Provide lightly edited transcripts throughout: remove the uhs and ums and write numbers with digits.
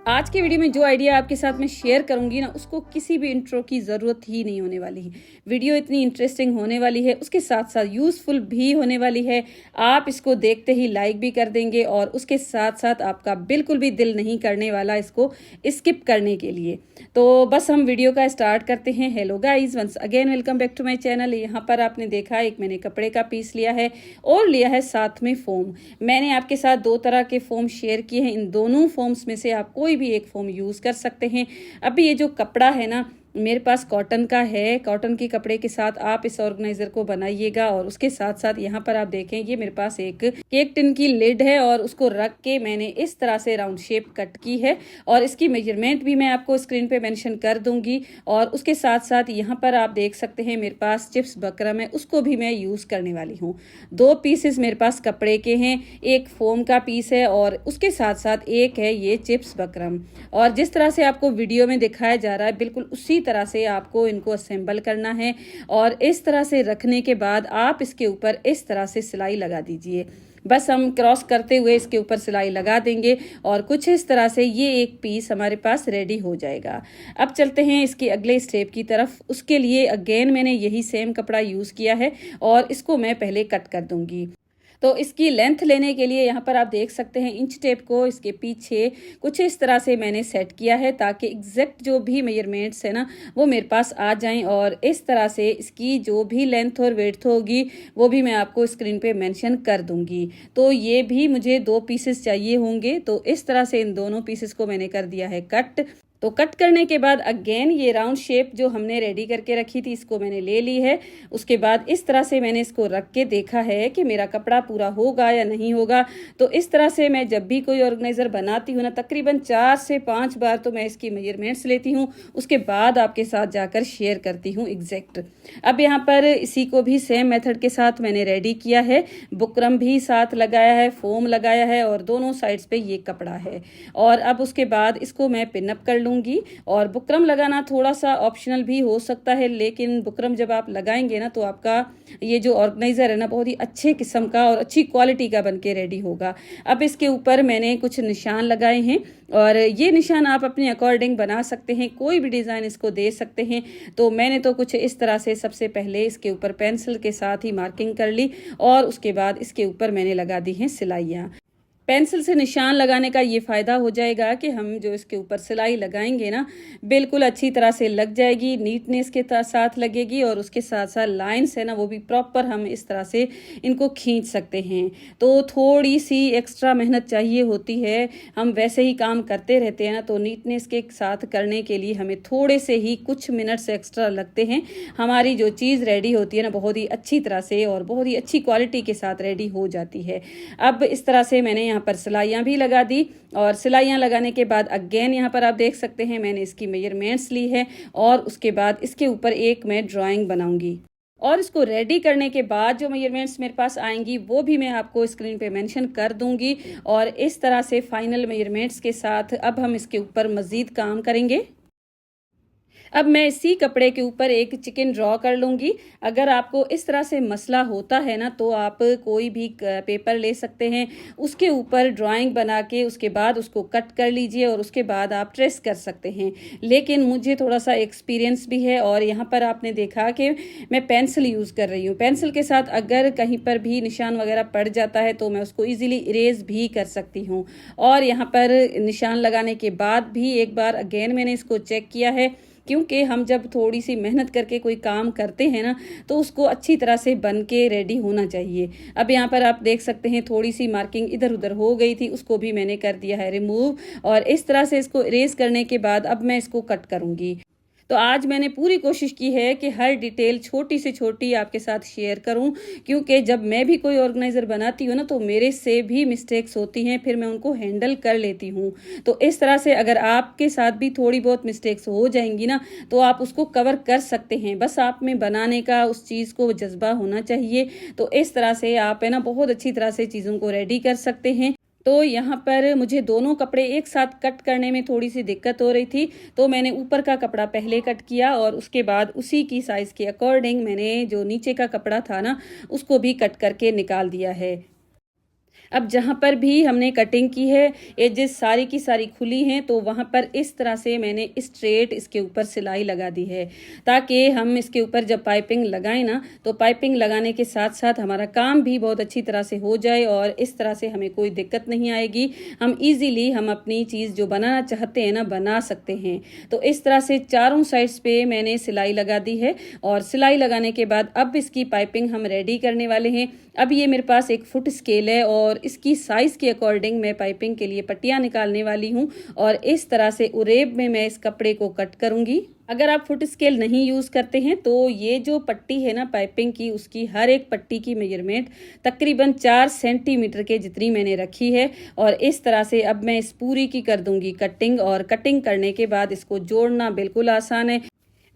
आज की वीडियो में जो आइडिया आपके साथ मैं शेयर करूंगी ना, उसको किसी भी इंट्रो की ज़रूरत ही नहीं होने वाली है। वीडियो इतनी इंटरेस्टिंग होने वाली है, उसके साथ साथ यूज़फुल भी होने वाली है। आप इसको देखते ही लाइक भी कर देंगे और उसके साथ साथ आपका बिल्कुल भी दिल नहीं करने वाला इसको स्किप करने के लिए। तो बस हम वीडियो का स्टार्ट करते हैं। Hello guys, once again welcome back to my channel. यहाँ पर आपने देखा एक मैंने कपड़े का पीस लिया है और लिया है साथ में फोम। मैंने आपके साथ दो तरह के फोम शेयर किए हैं। इन दोनों फोम्स में से आप कोई भी एक फोम यूज़ कर सकते हैं। अभी ये जो कपड़ा है ना, मेरे पास कॉटन का है। कॉटन के कपड़े के साथ आप इस ऑर्गेनाइजर को बनाइएगा और उसके साथ साथ यहाँ पर आप देखें, ये मेरे पास एक केक टिन की लिड है और उसको रख के मैंने इस तरह से राउंड शेप कट की है और इसकी मेजरमेंट भी मैं आपको स्क्रीन पे मेंशन कर दूंगी। और उसके साथ साथ यहाँ पर आप देख सकते हैं मेरे पास चिप्स बकरम है, उसको भी मैं यूज़ करने वाली हूँ। दो पीसेस मेरे पास कपड़े के हैं, एक फोम का पीस है और उसके साथ साथ एक है ये चिप्स बकरम। और जिस तरह से आपको वीडियो में दिखाया जा रहा है, बिल्कुल उसी तरह से आपको इनको असेंबल करना है। और इस तरह से रखने के बाद आप इसके ऊपर इस तरह से सिलाई लगा दीजिए। बस हम क्रॉस करते हुए इसके ऊपर सिलाई लगा देंगे और कुछ इस तरह से ये एक पीस हमारे पास रेडी हो जाएगा। अब चलते हैं इसके अगले स्टेप की तरफ। उसके लिए अगेन मैंने यही सेम कपड़ा यूज़ किया है और इसको मैं पहले कट कर दूंगी। तो इसकी लेंथ लेने के लिए यहाँ पर आप देख सकते हैं इंच टेप को इसके पीछे कुछ इस तरह से मैंने सेट किया है ताकि एग्जैक्ट जो भी मेजरमेंट्स है ना, वो मेरे पास आ जाएं। और इस तरह से इसकी जो भी लेंथ और वेड्थ होगी वो भी मैं आपको स्क्रीन पे मेंशन कर दूंगी। तो ये भी मुझे दो पीसेस चाहिए होंगे, तो इस तरह से इन दोनों पीसेस को मैंने कर दिया है कट। तो कट करने के बाद अगेन ये राउंड शेप जो हमने रेडी करके रखी थी, इसको मैंने ले ली है। उसके बाद इस तरह से मैंने इसको रख के देखा है कि मेरा कपड़ा पूरा होगा या नहीं होगा। तो इस तरह से मैं जब भी कोई ऑर्गेनाइजर बनाती हूँ ना, तकरीबन 4 से 5 बार तो मैं इसकी मेजरमेंट्स लेती हूँ, उसके बाद आपके साथ जाकर शेयर करती हूँ एग्जैक्ट। अब यहाँ पर इसी को भी सेम मेथड के साथ मैंने रेडी किया है। बुकरम भी साथ लगाया है, फोम लगाया है और दोनों साइड्स पे ये कपड़ा है। और अब उसके बाद इसको मैं पिनअप कर लूंगी। और बुकरम लगाना थोड़ा सा ऑप्शनल भी हो सकता है, लेकिन बुकरम जब आप लगाएंगे ना, तो आपका ये जो ऑर्गेनाइजर है ना, बहुत ही अच्छे किस्म का और अच्छी क्वालिटी का बनके रेडी होगा। अब इसके ऊपर मैंने कुछ निशान लगाए हैं और ये निशान आप अपने अकॉर्डिंग बना सकते हैं, कोई भी डिज़ाइन इसको दे सकते हैं। तो मैंने तो कुछ इस तरह से सबसे पहले इसके ऊपर पेंसिल के साथ ही मार्किंग कर ली और उसके बाद इसके ऊपर मैंने लगा दी हैं सिलाइयाँ। पेंसिल से निशान लगाने का ये फ़ायदा हो जाएगा कि हम जो इसके ऊपर सिलाई लगाएंगे ना, बिल्कुल अच्छी तरह से लग जाएगी, नीटनेस के साथ लगेगी और उसके साथ साथ लाइंस है ना, वो भी प्रॉपर हम इस तरह से इनको खींच सकते हैं। तो थोड़ी सी एक्स्ट्रा मेहनत चाहिए होती है। हम वैसे ही काम करते रहते हैं ना, तो नीटनेस के साथ करने के लिए हमें थोड़े से ही कुछ मिनट्स एक्स्ट्रा लगते हैं। हमारी जो चीज़ रेडी होती है ना, बहुत ही अच्छी तरह से और बहुत ही अच्छी क्वालिटी के साथ रेडी हो जाती है। अब इस तरह से मैंने यहाँ पर सिलाइयाँ भी लगा दी और सिलाइयाँ लगाने के बाद अगेन यहाँ पर आप देख सकते हैं मैंने इसकी मेजरमेंट्स ली है और उसके बाद इसके ऊपर एक मैं ड्राइंग बनाऊंगी। और इसको रेडी करने के बाद जो मेजरमेंट्स मेरे पास आएंगी वो भी मैं आपको स्क्रीन पे मेंशन कर दूंगी। और इस तरह से फाइनल मेजरमेंट्स के साथ अब हम इसके ऊपर मज़ीद काम करेंगे। अब मैं इसी कपड़े के ऊपर एक चिकन ड्रॉ कर लूँगी। अगर आपको इस तरह से मसला होता है ना, तो आप कोई भी पेपर ले सकते हैं, उसके ऊपर ड्राइंग बना के उसके बाद उसको कट कर लीजिए और उसके बाद आप ट्रेस कर सकते हैं। लेकिन मुझे थोड़ा सा एक्सपीरियंस भी है और यहाँ पर आपने देखा कि मैं पेंसिल यूज़ कर रही हूँ। पेंसिल के साथ अगर कहीं पर भी निशान वगैरह पड़ जाता है तो मैं उसको ईजिली इरेज भी कर सकती हूँ। और यहाँ पर निशान लगाने के बाद भी एक बार अगेन मैंने इसको चेक किया है, क्योंकि हम जब थोड़ी सी मेहनत करके कोई काम करते हैं ना, तो उसको अच्छी तरह से बन के रेडी होना चाहिए। अब यहाँ पर आप देख सकते हैं थोड़ी सी मार्किंग इधर उधर हो गई थी, उसको भी मैंने कर दिया है रिमूव। और इस तरह से इसको इरेज करने के बाद अब मैं इसको कट करूँगी। तो आज मैंने पूरी कोशिश की है कि हर डिटेल छोटी से छोटी आपके साथ शेयर करूं, क्योंकि जब मैं भी कोई ऑर्गेनाइजर बनाती हूँ ना, तो मेरे से भी मिस्टेक्स होती हैं, फिर मैं उनको हैंडल कर लेती हूँ। तो इस तरह से अगर आपके साथ भी थोड़ी बहुत मिस्टेक्स हो जाएंगी ना, तो आप उसको कवर कर सकते हैं। बस आप में बनाने का उस चीज़ को जज्बा होना चाहिए। तो इस तरह से आप है ना बहुत अच्छी तरह से चीज़ों को रेडी कर सकते हैं। तो यहाँ पर मुझे दोनों कपड़े एक साथ कट करने में थोड़ी सी दिक्कत हो रही थी, तो मैंने ऊपर का कपड़ा पहले कट किया और उसके बाद उसी की साइज़ के अकॉर्डिंग मैंने जो नीचे का कपड़ा था ना, उसको भी कट करके निकाल दिया है। अब जहाँ पर भी हमने कटिंग की है, एजेस सारी की सारी खुली हैं, तो वहाँ पर इस तरह से मैंने स्ट्रेट इसके ऊपर सिलाई लगा दी है, ताकि हम इसके ऊपर जब पाइपिंग लगाएं ना, तो पाइपिंग लगाने के साथ साथ हमारा काम भी बहुत अच्छी तरह से हो जाए और इस तरह से हमें कोई दिक्कत नहीं आएगी। हम इजीली हम अपनी चीज़ जो बनाना चाहते हैं ना, बना सकते हैं। तो इस तरह से चारों साइड्स पे मैंने सिलाई लगा दी है और सिलाई लगाने के बाद अब इसकी पाइपिंग हम रेडी करने वाले हैं। अब ये मेरे पास एक फुट स्केल है और इसकी साइज़ के अकॉर्डिंग मैं पाइपिंग के लिए पट्टियाँ निकालने वाली हूँ और इस तरह से उरेब में मैं इस कपड़े को कट करूँगी। अगर आप फुट स्केल नहीं यूज़ करते हैं तो ये जो पट्टी है ना पाइपिंग की, उसकी हर एक पट्टी की मेजरमेंट तकरीबन 4 सेंटीमीटर के जितनी मैंने रखी है और इस तरह से अब मैं इस पूरी की कर दूंगी कटिंग। और कटिंग करने के बाद इसको जोड़ना बिल्कुल आसान है।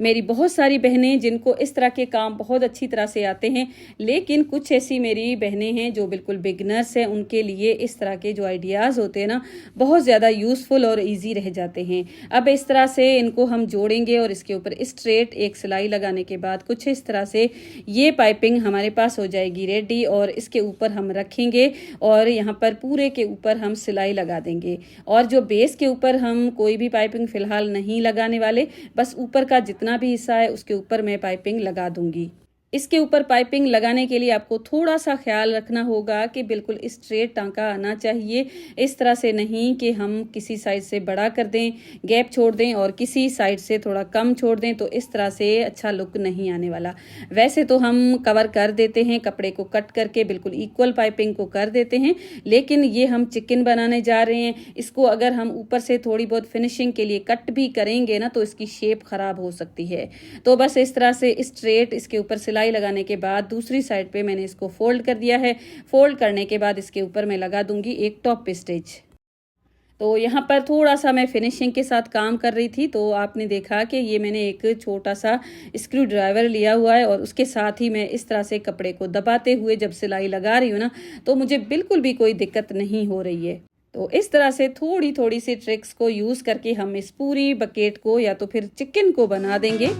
मेरी बहुत सारी बहनें जिनको इस तरह के काम बहुत अच्छी तरह से आते हैं, लेकिन कुछ ऐसी मेरी बहनें हैं जो बिल्कुल बिगनर्स हैं, उनके लिए इस तरह के जो आइडियाज़ होते हैं ना, बहुत ज़्यादा यूज़फुल और इजी रह जाते हैं। अब इस तरह से इनको हम जोड़ेंगे और इसके ऊपर स्ट्रेट एक सिलाई लगाने के बाद कुछ इस तरह से ये पाइपिंग हमारे पास हो जाएगी रेडी और इसके ऊपर हम रखेंगे और यहाँ पर पूरे के ऊपर हम सिलाई लगा देंगे। और जो बेस के ऊपर हम कोई भी पाइपिंग फ़िलहाल नहीं लगाने वाले, बस ऊपर का जितना भी हिस्सा है उसके ऊपर मैं पाइपिंग लगा दूंगी। इसके ऊपर पाइपिंग लगाने के लिए आपको थोड़ा सा ख्याल रखना होगा कि बिल्कुल स्ट्रेट टांका आना चाहिए, इस तरह से नहीं कि हम किसी साइड से बड़ा कर दें, गैप छोड़ दें और किसी साइड से थोड़ा कम छोड़ दें, तो इस तरह से अच्छा लुक नहीं आने वाला। वैसे तो हम कवर कर देते हैं, कपड़े को कट करके बिल्कुल इक्वल पाइपिंग को कर देते हैं, लेकिन ये हम चिकन बनाने जा रहे हैं, इसको अगर हम ऊपर से थोड़ी बहुत फिनिशिंग के लिए कट भी करेंगे ना, तो इसकी शेप खराब हो सकती है। तो बस इस तरह से स्ट्रेट इसके ऊपर सिलाई लगाने के बाद दूसरी साइड पे मैंने इसको फोल्ड कर दिया है। फोल्ड करने के बाद इसके ऊपर मैं लगा दूंगी एक टॉप स्टिच। तो यहाँ पर थोड़ा सा मैं फिनिशिंग के साथ काम कर रही थी, तो आपने देखा कि ये मैंने एक छोटा सा स्क्रू ड्राइवर लिया हुआ है और उसके साथ ही मैं इस तरह से कपड़े को दबाते हुए जब सिलाई लगा रही हूँ ना, तो मुझे बिल्कुल भी कोई दिक्कत नहीं हो रही है। तो इस तरह से थोड़ी थोड़ी सी ट्रिक्स को यूज़ करके हम इस पूरी बकेट को या तो फिर चिकन को बना देंगे।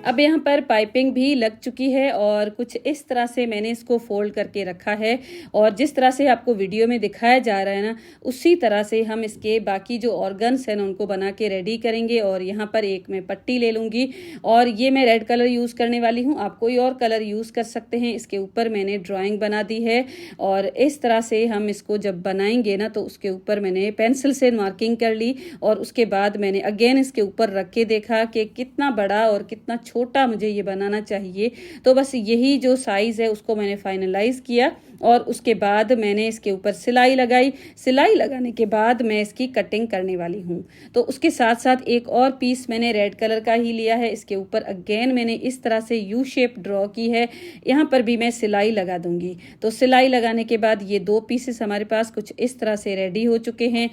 अब यहाँ पर पाइपिंग भी लग चुकी है और कुछ इस तरह से मैंने इसको फोल्ड करके रखा है और जिस तरह से आपको वीडियो में दिखाया जा रहा है ना, उसी तरह से हम इसके बाकी जो ऑर्गन्स हैं उनको बना के रेडी करेंगे। और यहाँ पर एक मैं पट्टी ले लूँगी और ये मैं रेड कलर यूज़ करने वाली हूँ, आप कोई और कलर यूज़ कर सकते हैं। इसके ऊपर मैंने ड्राइंग बना दी है और इस तरह से हम इसको जब बनाएंगे ना, तो उसके ऊपर मैंने पेंसिल से मार्किंग कर ली और उसके बाद मैंने अगेन इसके ऊपर रख के देखा कि कितना बड़ा और कितना छोटा मुझे ये बनाना चाहिए। तो बस यही जो साइज़ है उसको मैंने फाइनलाइज किया और उसके बाद मैंने इसके ऊपर सिलाई लगाई। सिलाई लगाने के बाद मैं इसकी कटिंग करने वाली हूँ। तो उसके साथ साथ एक और पीस मैंने रेड कलर का ही लिया है, इसके ऊपर अगेन मैंने इस तरह से यू शेप ड्रॉ की है, यहाँ पर भी मैं सिलाई लगा दूंगी। तो सिलाई लगाने के बाद ये 2 पीसेस हमारे पास कुछ इस तरह से रेडी हो चुके हैं।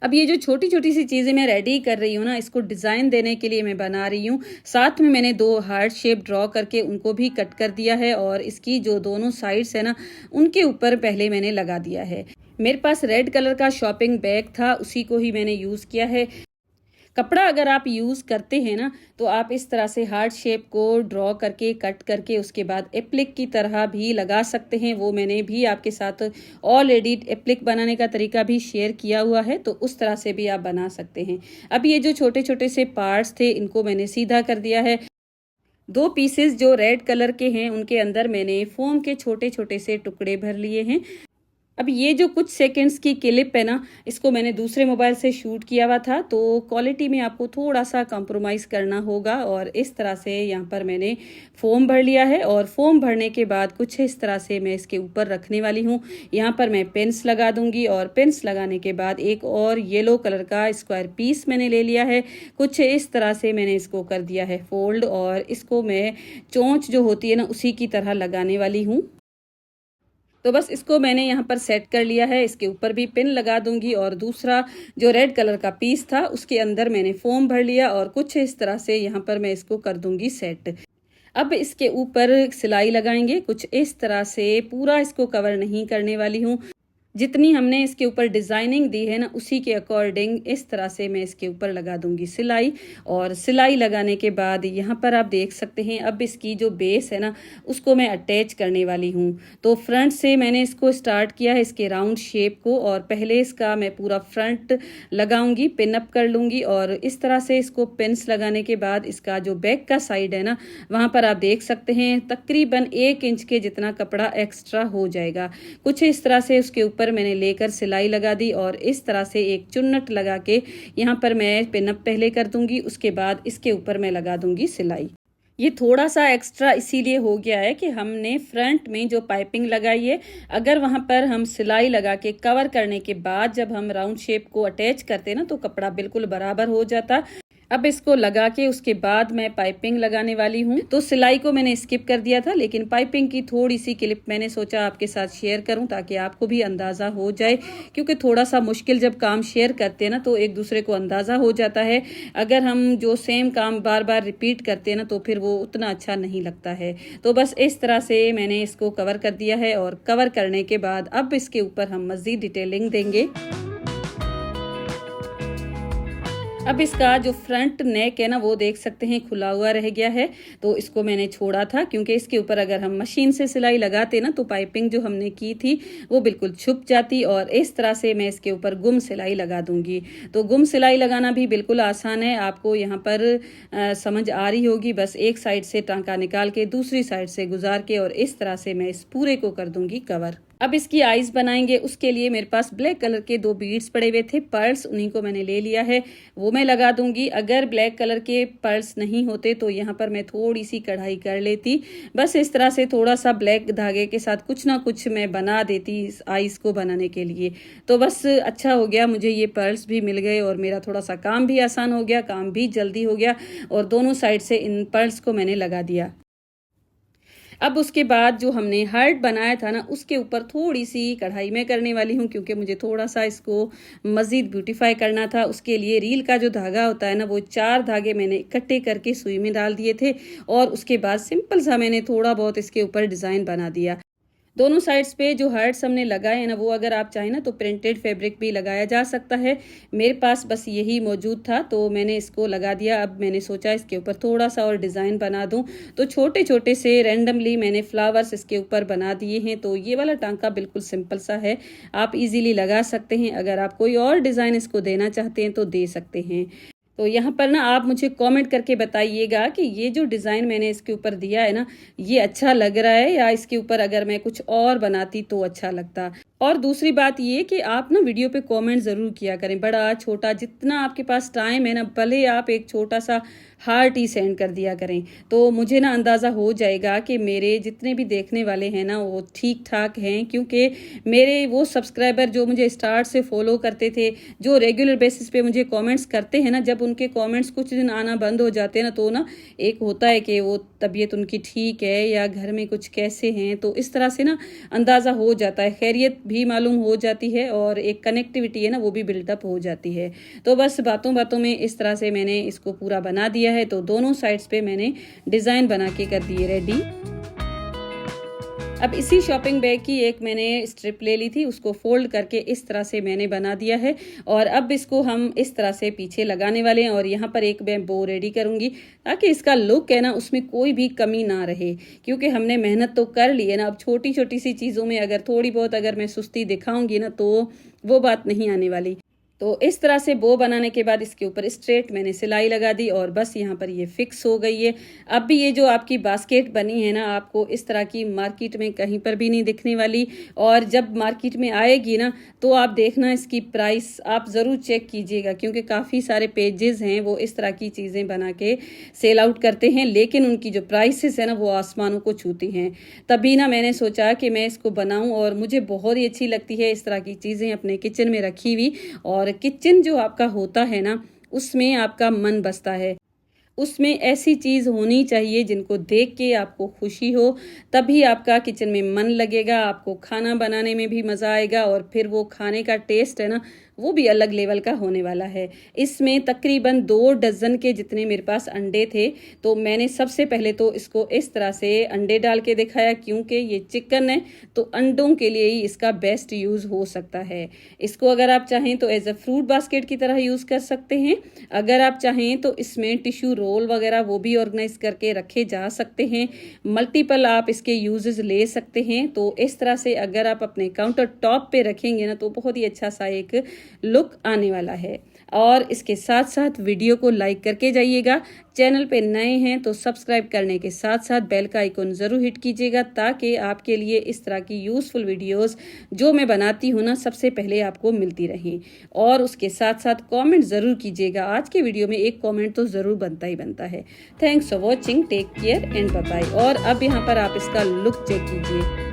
अब ये जो छोटी छोटी सी चीज़ें मैं रेडी कर रही हूँ ना, इसको डिज़ाइन देने के लिए मैं बना रही हूँ। साथ में मैंने 2 हार्ट शेप ड्रॉ करके उनको भी कट कर दिया है और इसकी जो दोनों साइड्स है ना, उनके ऊपर पहले मैंने लगा दिया है। मेरे पास रेड कलर का शॉपिंग बैग था, उसी को ही मैंने यूज़ किया है। कपड़ा अगर आप यूज़ करते हैं ना, तो आप इस तरह से हार्ट शेप को ड्रॉ करके कट करके उसके बाद एप्लिक की तरह भी लगा सकते हैं। वो मैंने भी आपके साथ ऑलरेडी एप्लिक बनाने का तरीका भी शेयर किया हुआ है, तो उस तरह से भी आप बना सकते हैं। अब ये जो छोटे छोटे से पार्ट्स थे इनको मैंने सीधा कर दिया है। 2 पीसेस जो रेड कलर के हैं उनके अंदर मैंने फोम के छोटे छोटे से टुकड़े भर लिए हैं। अब ये जो कुछ सेकंड्स की क्लिप है ना, इसको मैंने दूसरे मोबाइल से शूट किया हुआ था, तो क्वालिटी में आपको थोड़ा सा कंप्रोमाइज़ करना होगा। और इस तरह से यहाँ पर मैंने फोम भर लिया है और फोम भरने के बाद कुछ इस तरह से मैं इसके ऊपर रखने वाली हूँ। यहाँ पर मैं पिन्स लगा दूंगी और पिन्स लगाने के बाद एक और येलो कलर का स्क्वायर पीस मैंने ले लिया है। कुछ इस तरह से मैंने इसको कर दिया है फोल्ड और इसको मैं चोंच जो होती है ना, उसी की तरह लगाने वाली हूँ। तो बस इसको मैंने यहाँ पर सेट कर लिया है। इसके ऊपर भी पिन लगा दूंगी और दूसरा जो रेड कलर का पीस था उसके अंदर मैंने फोम भर लिया और कुछ इस तरह से यहाँ पर मैं इसको कर दूंगी सेट। अब इसके ऊपर सिलाई लगाएंगे कुछ इस तरह से, पूरा इसको कवर नहीं करने वाली हूँ। जितनी हमने इसके ऊपर डिज़ाइनिंग दी है ना, उसी के अकॉर्डिंग इस तरह से मैं इसके ऊपर लगा दूंगी सिलाई। और सिलाई लगाने के बाद यहाँ पर आप देख सकते हैं, अब इसकी जो बेस है ना, उसको मैं अटैच करने वाली हूँ। तो फ्रंट से मैंने इसको स्टार्ट किया है, इसके राउंड शेप को, और पहले इसका मैं पूरा फ्रंट लगाऊंगी, पिन अप कर लूँगी। और इस तरह से इसको पिन्स लगाने के बाद इसका जो बैक का साइड है ना, वहाँ पर आप देख सकते हैं तकरीबन 1 इंच के जितना कपड़ा एक्स्ट्रा हो जाएगा। कुछ इस तरह से उसके ऊपर मैंने लेकर सिलाई लगा दी, और इस तरह से एक चुन्नट लगा के यहाँ पर मैं पिनअप पहले कर दूंगी, उसके बाद इसके ऊपर मैं लगा दूंगी सिलाई। ये थोड़ा सा एक्स्ट्रा इसीलिए हो गया है कि हमने फ्रंट में जो पाइपिंग लगाई है, अगर वहां पर हम सिलाई लगा के कवर करने के बाद जब हम राउंड शेप को अटैच करते ना, तो कपड़ा बिल्कुल बराबर हो जाता। अब इसको लगा के उसके बाद मैं पाइपिंग लगाने वाली हूँ। तो सिलाई को मैंने स्किप कर दिया था, लेकिन पाइपिंग की थोड़ी सी क्लिप मैंने सोचा आपके साथ शेयर करूँ ताकि आपको भी अंदाज़ा हो जाए, क्योंकि थोड़ा सा मुश्किल जब काम शेयर करते हैं ना, तो एक दूसरे को अंदाज़ा हो जाता है। अगर हम जो सेम काम बार बार रिपीट करते हैं ना, तो फिर वो उतना अच्छा नहीं लगता है। तो बस इस तरह से मैंने इसको कवर कर दिया है, और कवर करने के बाद अब इसके ऊपर हम मज़ीद डिटेलिंग देंगे। अब इसका जो फ्रंट नेक है ना, वो देख सकते हैं खुला हुआ रह गया है। तो इसको मैंने छोड़ा था, क्योंकि इसके ऊपर अगर हम मशीन से सिलाई लगाते ना, तो पाइपिंग जो हमने की थी वो बिल्कुल छुप जाती। और इस तरह से मैं इसके ऊपर गुम सिलाई लगा दूंगी। तो गुम सिलाई लगाना भी बिल्कुल आसान है, आपको यहाँ पर समझ आ रही होगी। बस एक साइड से टांका निकाल के दूसरी साइड से गुजार के, और इस तरह से मैं इस पूरे को कर दूंगी कवर। अब इसकी आईज बनाएंगे, उसके लिए मेरे पास ब्लैक कलर के 2 बीड्स पड़े हुए थे, पर्ल्स, उन्हीं को मैंने ले लिया है, वो मैं लगा दूंगी। अगर ब्लैक कलर के पर्ल्स नहीं होते तो यहाँ पर मैं थोड़ी सी कढ़ाई कर लेती। बस इस तरह से थोड़ा सा ब्लैक धागे के साथ कुछ ना कुछ मैं बना देती इस आईज को बनाने के लिए। तो बस अच्छा हो गया, मुझे ये पर्ल्स भी मिल गए और मेरा थोड़ा सा काम भी आसान हो गया, काम भी जल्दी हो गया। और दोनों साइड से इन पर्ल्स को मैंने लगा दिया। अब उसके बाद जो हमने हार्ट बनाया था ना, उसके ऊपर थोड़ी सी कढ़ाई मैं करने वाली हूँ, क्योंकि मुझे थोड़ा सा इसको मज़ीद ब्यूटीफाई करना था। उसके लिए रील का जो धागा होता है ना, वो 4 धागे मैंने इकट्ठे करके सुई में डाल दिए थे, और उसके बाद सिंपल सा मैंने थोड़ा बहुत इसके ऊपर डिज़ाइन बना दिया। दोनों साइड्स पे जो हार्ट्स हमने लगाए हैं ना, वो अगर आप चाहें ना तो प्रिंटेड फैब्रिक भी लगाया जा सकता है। मेरे पास बस यही मौजूद था, तो मैंने इसको लगा दिया। अब मैंने सोचा इसके ऊपर थोड़ा सा और डिज़ाइन बना दूं, तो छोटे छोटे से रैंडमली मैंने फ्लावर्स इसके ऊपर बना दिए हैं। तो ये वाला टांका बिल्कुल सिंपल सा है, आप इजीली लगा सकते हैं। अगर आप कोई और डिज़ाइन इसको देना चाहते हैं तो दे सकते हैं। तो यहाँ पर ना आप मुझे कमेंट करके बताइएगा कि ये जो डिज़ाइन मैंने इसके ऊपर दिया है ना, ये अच्छा लग रहा है, या इसके ऊपर अगर मैं कुछ और बनाती तो अच्छा लगता। और दूसरी बात ये कि आप ना वीडियो पे कमेंट ज़रूर किया करें, बड़ा छोटा जितना आपके पास टाइम है ना, भले आप एक छोटा सा हार्ट ही सेंड कर दिया करें, तो मुझे ना अंदाज़ा हो जाएगा कि मेरे जितने भी देखने वाले हैं ना, वो ठीक ठाक हैं। क्योंकि मेरे वो सब्सक्राइबर जो मुझे स्टार्ट से फॉलो करते थे, जो रेगुलर बेसिस पे मुझे कमेंट्स करते हैं ना, जब उनके कमेंट्स कुछ दिन आना बंद हो जाते हैं ना, तो ना एक होता है कि वो तबीयत उनकी ठीक है या घर में कुछ कैसे हैं, तो इस तरह से ना अंदाज़ा हो जाता है, खैरियत भी मालूम हो जाती है, और एक कनेक्टिविटी है ना, वो भी बिल्डअप हो जाती है। तो बस बातों बातों में इस तरह से मैंने इसको पूरा बना दिया है। तो दोनों साइड्स पे मैंने डिज़ाइन बना के कर दिए रेडी। अब इसी शॉपिंग बैग की एक मैंने स्ट्रिप ले ली थी, उसको फोल्ड करके इस तरह से मैंने बना दिया है। और अब इसको हम इस तरह से पीछे लगाने वाले हैं, और यहाँ पर एक मैं बो रेडी करूँगी, ताकि इसका लुक है ना, उसमें कोई भी कमी ना रहे। क्योंकि हमने मेहनत तो कर ली है ना, अब छोटी छोटी सी चीज़ों में अगर थोड़ी बहुत अगर मैं सुस्ती दिखाऊंगी ना, तो वो बात नहीं आने वाली। तो इस तरह से बो बनाने के बाद इसके ऊपर स्ट्रेट मैंने सिलाई लगा दी, और बस यहाँ पर ये फिक्स हो गई है। अब भी ये जो आपकी बास्केट बनी है ना, आपको इस तरह की मार्केट में कहीं पर भी नहीं दिखने वाली। और जब मार्केट में आएगी ना, तो आप देखना इसकी प्राइस आप ज़रूर चेक कीजिएगा, क्योंकि काफ़ी सारे पेजेस हैं वो इस तरह की चीज़ें बना के सेल आउट करते हैं, लेकिन उनकी जो प्राइसेस है ना, वो आसमानों को छूती हैं। तभी ना मैंने सोचा कि मैं इसको बनाऊँ, और मुझे बहुत ही अच्छी लगती है इस तरह की चीज़ें अपने किचन में रखी हुई। और किचन जो आपका होता है ना, उसमें आपका मन बसता है। उसमें ऐसी चीज़ होनी चाहिए जिनको देख के आपको खुशी हो, तभी आपका किचन में मन लगेगा, आपको खाना बनाने में भी मज़ा आएगा और फिर वो खाने का टेस्ट है ना, वो भी अलग लेवल का होने वाला है। इसमें तकरीबन 2 डज़न के जितने मेरे पास अंडे थे, तो मैंने सबसे पहले तो इसको इस तरह से अंडे डाल के दिखाया, क्योंकि ये चिकन है तो अंडों के लिए ही इसका बेस्ट यूज़ हो सकता है। इसको अगर आप चाहें तो एज अ फ्रूट बास्केट की तरह यूज़ कर सकते हैं। अगर आप चाहें तो इसमें टिश्यू रोल वगैरह वो भी ऑर्गेनाइज करके रखे जा सकते हैं। मल्टीपल आप इसके यूजेस ले सकते हैं। तो इस तरह से अगर आप अपने काउंटर टॉप पे रखेंगे ना, तो बहुत ही अच्छा सा एक लुक आने वाला है। और इसके साथ साथ वीडियो को लाइक करके जाइएगा। चैनल पे नए हैं तो सब्सक्राइब करने के साथ साथ बेल का आइकन ज़रूर हिट कीजिएगा, ताकि आपके लिए इस तरह की यूज़फुल वीडियोस जो मैं बनाती हूँ ना, सबसे पहले आपको मिलती रहें। और उसके साथ साथ कमेंट ज़रूर कीजिएगा। आज के वीडियो में एक कमेंट तो ज़रूर बनता ही बनता है। Thanks for watching, take care and bye bye. और अब यहाँ पर आप इसका लुक चेक कीजिए।